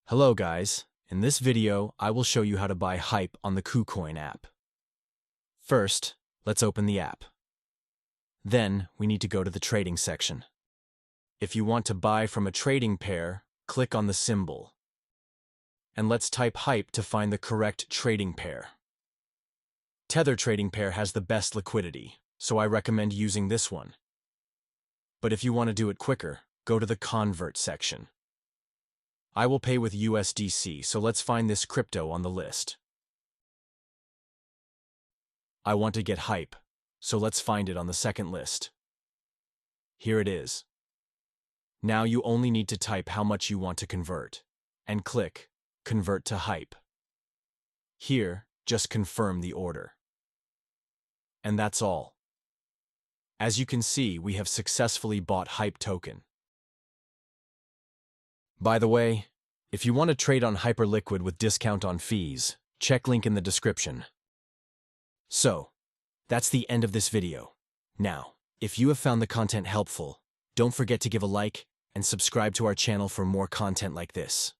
Hello guys, in this video I will show you how to buy Hype on the Kucoin app. First, let's open the app. Then, we need to go to the trading section. If you want to buy from a trading pair, click on the symbol. And let's type Hype to find the correct trading pair. Tether trading pair has the best liquidity, so I recommend using this one. But if you want to do it quicker, go to the Convert section. I will pay with USDC, so let's find this crypto on the list. I want to get Hype, so let's find it on the second list. Here it is. Now you only need to type how much you want to convert, and click Convert to Hype. Here, just confirm the order. And that's all. As you can see, we have successfully bought Hype token. By the way, if you want to trade on Hyperliquid with discount on fees, check link in the description. So, that's the end of this video. Now, if you have found the content helpful, don't forget to give a like and subscribe to our channel for more content like this.